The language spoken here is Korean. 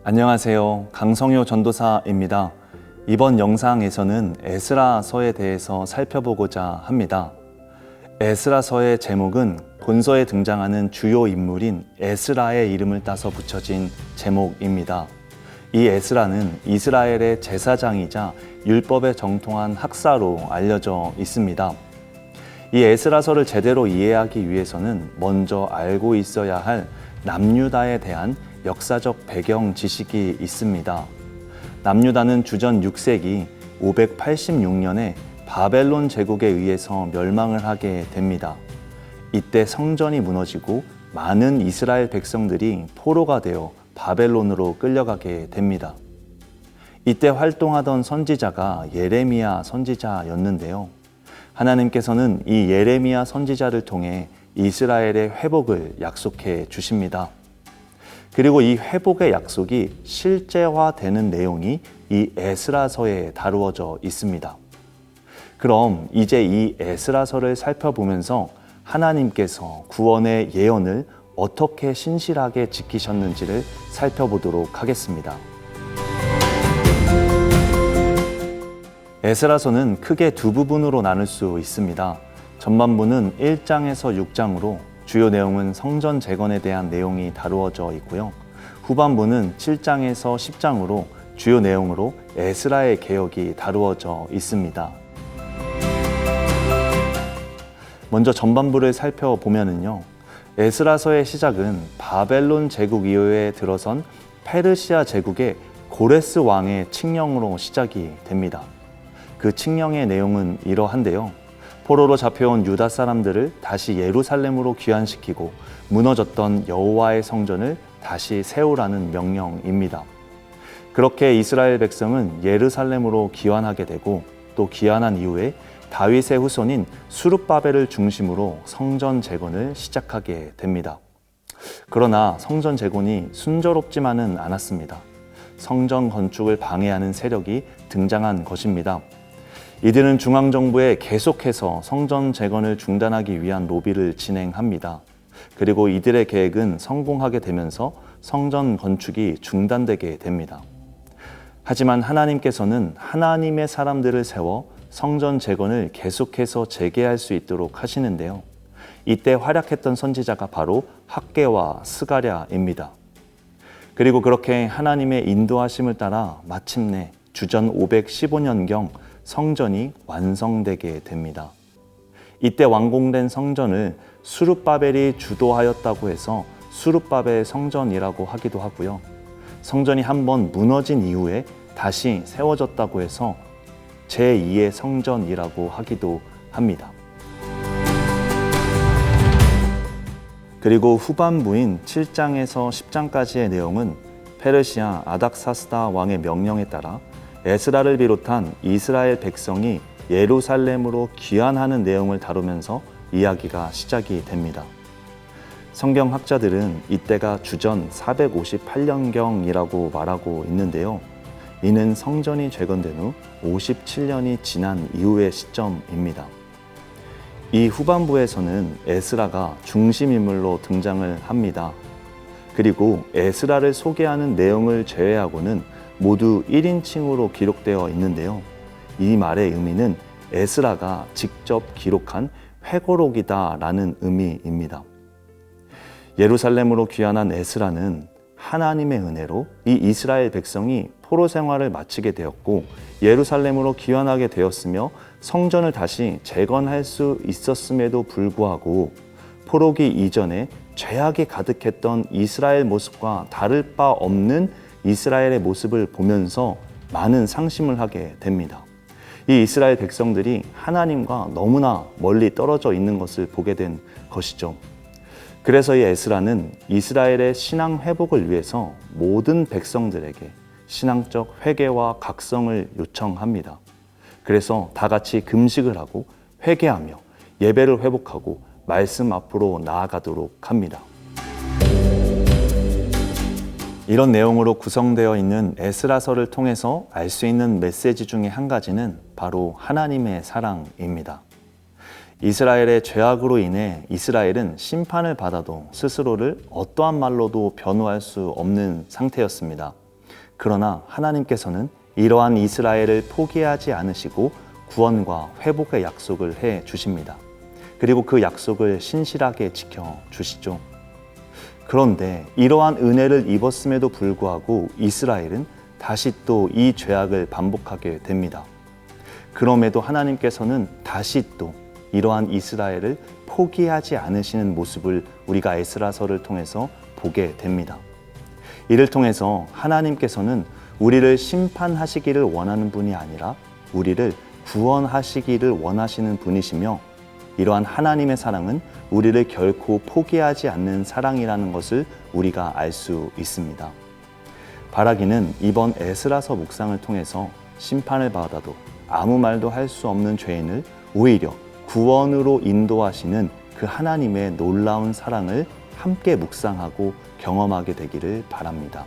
안녕하세요. 강성효 전도사입니다. 이번 영상에서는 에스라서에 대해서 살펴보고자 합니다. 에스라서의 제목은 본서에 등장하는 주요 인물인 에스라의 이름을 따서 붙여진 제목입니다. 이 에스라는 이스라엘의 제사장이자 율법에 정통한 학사로 알려져 있습니다. 이 에스라서를 제대로 이해하기 위해서는 먼저 알고 있어야 할 남유다에 대한 역사적 배경 지식이 있습니다. 남유다는 주전 6세기 586년에 바벨론 제국에 의해서 멸망을 하게 됩니다. 이때 성전이 무너지고 많은 이스라엘 백성들이 포로가 되어 바벨론으로 끌려가게 됩니다. 이때 활동하던 선지자가 예레미야 선지자였는데요. 하나님께서는 이 예레미야 선지자를 통해 이스라엘의 회복을 약속해 주십니다. 그리고 이 회복의 약속이 실제화되는 내용이 이 에스라서에 다루어져 있습니다. 그럼 이제 이 에스라서를 살펴보면서 하나님께서 구원의 예언을 어떻게 신실하게 지키셨는지를 살펴보도록 하겠습니다. 에스라서는 크게 두 부분으로 나눌 수 있습니다. 전반부는 1장에서 6장으로 주요 내용은 성전 재건에 대한 내용이 다루어져 있고요. 후반부는 7장에서 10장으로 주요 내용으로 에스라의 개혁이 다루어져 있습니다. 먼저 전반부를 살펴보면은요. 에스라서의 시작은 바벨론 제국 이후에 들어선 페르시아 제국의 고레스 왕의 칙령으로 시작이 됩니다. 그 칙령의 내용은 이러한데요. 포로로 잡혀온 유다 사람들을 다시 예루살렘으로 귀환시키고 무너졌던 여호와의 성전을 다시 세우라는 명령입니다. 그렇게 이스라엘 백성은 예루살렘으로 귀환하게 되고 또 귀환한 이후에 다윗의 후손인 수룹바벨을 중심으로 성전 재건을 시작하게 됩니다. 그러나 성전 재건이 순조롭지만은 않았습니다. 성전 건축을 방해하는 세력이 등장한 것입니다. 이들은 중앙정부에 계속해서 성전 재건을 중단하기 위한 로비를 진행합니다. 그리고 이들의 계획은 성공하게 되면서 성전 건축이 중단되게 됩니다. 하지만 하나님께서는 하나님의 사람들을 세워 성전 재건을 계속해서 재개할 수 있도록 하시는데요. 이때 활약했던 선지자가 바로 학개와 스가랴입니다. 그리고 그렇게 하나님의 인도하심을 따라 마침내 주전 515년경 성전이 완성되게 됩니다. 이때 완공된 성전을 수룹바벨이 주도하였다고 해서 수룹바벨 성전이라고 하기도 하고요. 성전이 한번 무너진 이후에 다시 세워졌다고 해서 제2의 성전이라고 하기도 합니다. 그리고 후반부인 7장에서 10장까지의 내용은 페르시아 아닥사스다 왕의 명령에 따라 에스라를 비롯한 이스라엘 백성이 예루살렘으로 귀환하는 내용을 다루면서 이야기가 시작이 됩니다. 성경학자들은 이때가 주전 458년경이라고 말하고 있는데요. 이는 성전이 재건된 후 57년이 지난 이후의 시점입니다. 이 후반부에서는 에스라가 중심인물로 등장을 합니다. 그리고 에스라를 소개하는 내용을 제외하고는 모두 1인칭으로 기록되어 있는데요. 이 말의 의미는 에스라가 직접 기록한 회고록이다라는 의미입니다. 예루살렘으로 귀환한 에스라는 하나님의 은혜로 이 이스라엘 백성이 포로 생활을 마치게 되었고 예루살렘으로 귀환하게 되었으며 성전을 다시 재건할 수 있었음에도 불구하고 포로기 이전에 죄악이 가득했던 이스라엘 모습과 다를 바 없는 이스라엘의 모습을 보면서 많은 상심을 하게 됩니다. 이 이스라엘 백성들이 하나님과 너무나 멀리 떨어져 있는 것을 보게 된 것이죠. 그래서 이 에스라는 이스라엘의 신앙 회복을 위해서 모든 백성들에게 신앙적 회개와 각성을 요청합니다. 그래서 다 같이 금식을 하고 회개하며 예배를 회복하고 말씀 앞으로 나아가도록 합니다. 이런 내용으로 구성되어 있는 에스라서를 통해서 알 수 있는 메시지 중에 한 가지는 바로 하나님의 사랑입니다. 이스라엘의 죄악으로 인해 이스라엘은 심판을 받아도 스스로를 어떠한 말로도 변호할 수 없는 상태였습니다. 그러나 하나님께서는 이러한 이스라엘을 포기하지 않으시고 구원과 회복의 약속을 해 주십니다. 그리고 그 약속을 신실하게 지켜 주시죠. 그런데 이러한 은혜를 입었음에도 불구하고 이스라엘은 다시 또 이 죄악을 반복하게 됩니다. 그럼에도 하나님께서는 다시 또 이러한 이스라엘을 포기하지 않으시는 모습을 우리가 에스라서를 통해서 보게 됩니다. 이를 통해서 하나님께서는 우리를 심판하시기를 원하는 분이 아니라 우리를 구원하시기를 원하시는 분이시며, 이러한 하나님의 사랑은 우리를 결코 포기하지 않는 사랑이라는 것을 우리가 알 수 있습니다. 바라기는 이번 에스라서 묵상을 통해서 심판을 받아도 아무 말도 할 수 없는 죄인을 오히려 구원으로 인도하시는 그 하나님의 놀라운 사랑을 함께 묵상하고 경험하게 되기를 바랍니다.